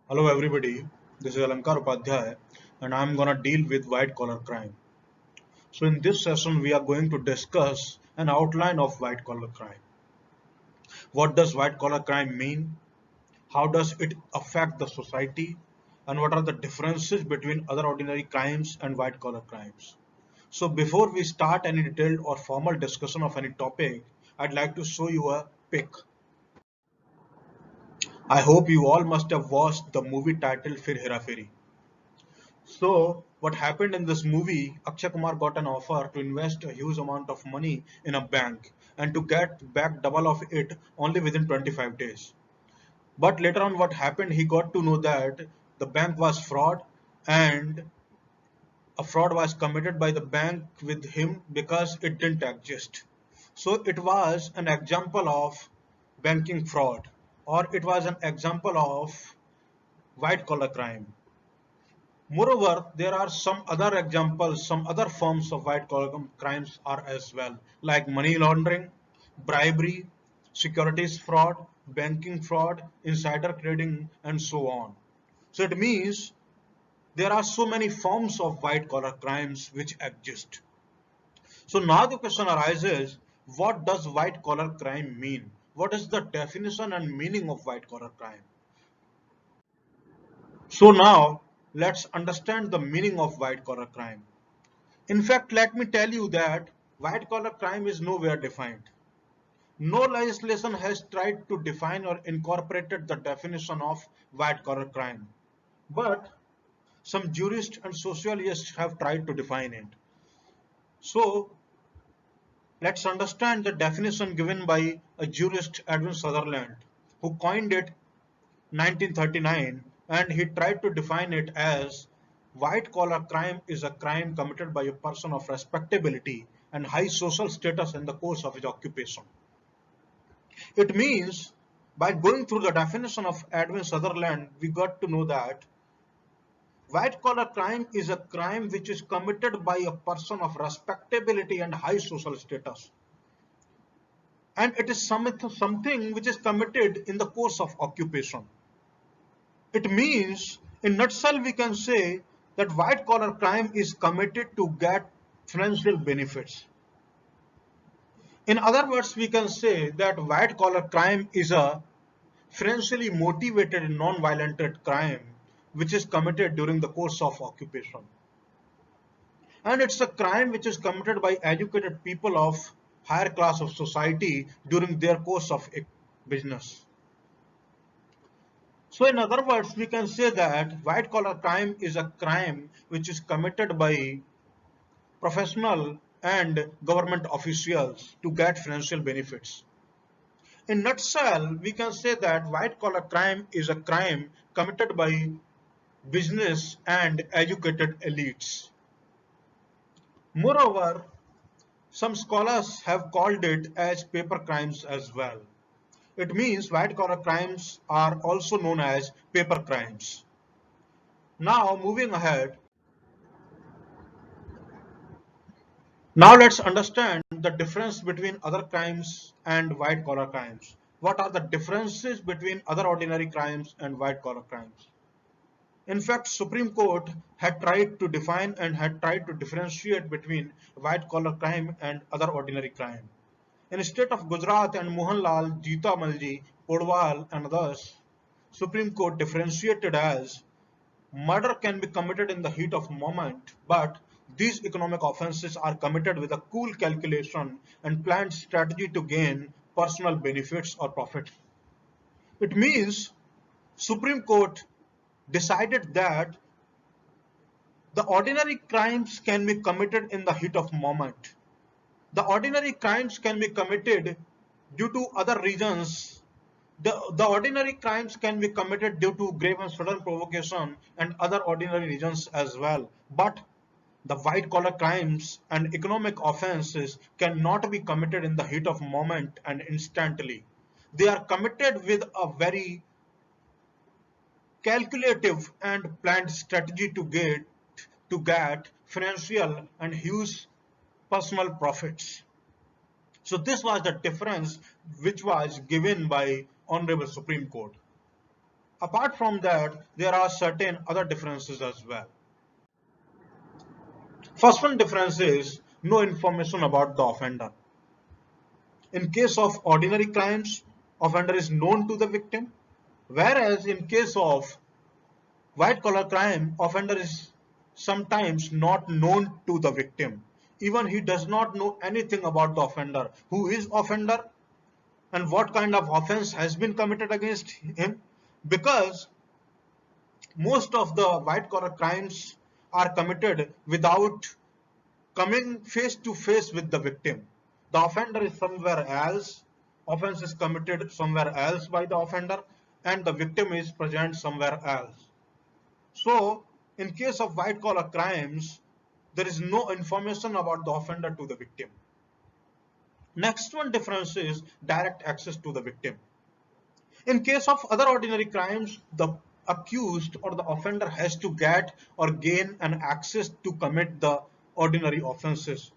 Hello everybody, this is Alankar Upadhyay and I'm gonna deal with white collar crime. So in this session we are going to discuss an outline of white collar crime. What does white collar crime mean? How does it affect the society? And what are the differences between other ordinary crimes and white collar crimes? So before we start any detailed or formal discussion of any topic, I'd like to show you a pic. I hope you all must have watched the movie titled Fir Hera Feri. So, what happened in this movie, Akshay Kumar got an offer to invest a huge amount of money in a bank and to get back double of it only within 25 days. But later on, what happened, he got to know that the bank was fraud and a fraud was committed by the bank with him because it didn't exist. So, it was an example of banking fraud, or it was an example of white collar crime. Moreover, there are some other examples, some other forms of white collar crimes are as well, like money laundering, bribery, securities fraud, banking fraud, insider trading, and so on. So it means there are so many forms of white collar crimes which exist. So now the question arises, what does white collar crime mean? What is the definition and meaning of white collar crime? So now let's understand the meaning of white collar crime. In fact, let me tell you that white collar crime is nowhere defined. No legislation has tried to define or incorporated the definition of white collar crime. But some jurists and sociologists have tried to define it. So let's understand the definition given by a jurist, Edwin Sutherland, who coined it 1939, and he tried to define it as white collar crime is a crime committed by a person of respectability and high social status in the course of his occupation. It means by going through the definition of Edwin Sutherland, we got to know that white collar crime is a crime which is committed by a person of respectability and high social status. And it is something which is committed in the course of occupation. It means, in nutshell, we can say that white collar crime is committed to get financial benefits. In other words, we can say that white collar crime is a financially motivated non-violent crime which is committed during the course of occupation. And it's a crime which is committed by educated people of higher class of society during their course of business. So in other words, we can say that white collar crime is a crime which is committed by professional and government officials to get financial benefits. In nutshell, we can say that white collar crime is a crime committed by business and educated elites. Moreover, some scholars have called it as paper crimes as well. It means white collar crimes are also known as paper crimes. Now, moving ahead, now let's understand the difference between other crimes and white collar crimes. What are the differences between other ordinary crimes and white collar crimes? In fact, Supreme Court had tried to define and had tried to differentiate between white collar crime and other ordinary crime. In the state of Gujarat and Mohanlal, Jeeta Malji, Podwal and others, Supreme Court differentiated as murder can be committed in the heat of moment, but these economic offenses are committed with a cool calculation and planned strategy to gain personal benefits or profits. It means Supreme Court decided that the ordinary crimes can be committed in the heat of moment. The ordinary crimes can be committed due to other reasons. The ordinary crimes can be committed due to grave and sudden provocation and other ordinary reasons as well. But the white collar crimes and economic offenses cannot be committed in the heat of moment and instantly. They are committed with a very calculative and planned strategy to get financial and huge personal profits. So this was the difference which was given by Honorable Supreme Court. Apart from that, there are certain other differences as well. First one difference is no information about the offender. In case of ordinary crimes, offender is known to the victim, whereas in case of white collar crime, offender is sometimes not known to the victim. Even he does not know anything about the offender, who is offender and what kind of offense has been committed against him, because most of the white collar crimes are committed without coming face to face with the victim. The offender is somewhere else, offense is committed somewhere else by the offender, and the victim is present somewhere else. So, in case of white collar crimes, there is no information about the offender to the victim. Next one difference is direct access to the victim. In case of other ordinary crimes, the accused or the offender has to get or gain an access to commit the ordinary offenses.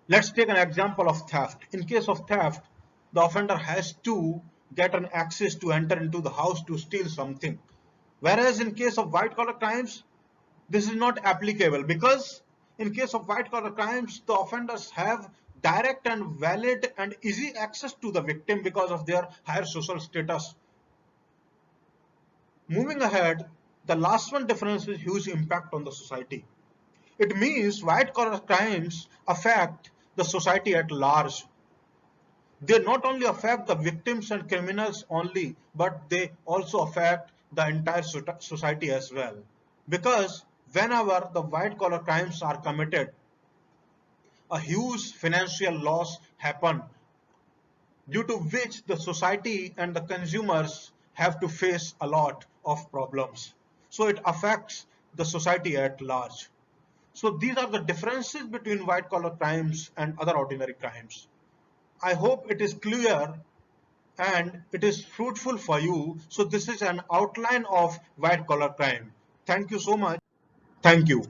Let's take an example of theft. In case of theft, the offender has to get an access to enter into the house to steal something. Whereas in case of white collar crimes, this is not applicable, because in case of white collar crimes, the offenders have direct and valid and easy access to the victim because of their higher social status. Moving ahead, the last one difference is huge impact on the society. It means white collar crimes affect the society at large. They not only affect the victims and criminals only, but they also affect the entire society as well. Because whenever the white collar crimes are committed, a huge financial loss happen, due to which the society and the consumers have to face a lot of problems. So it affects the society at large. So these are the differences between white collar crimes and other ordinary crimes. I hope it is clear and it is fruitful for you. So this is an outline of white collar crime. Thank you so much. Thank you.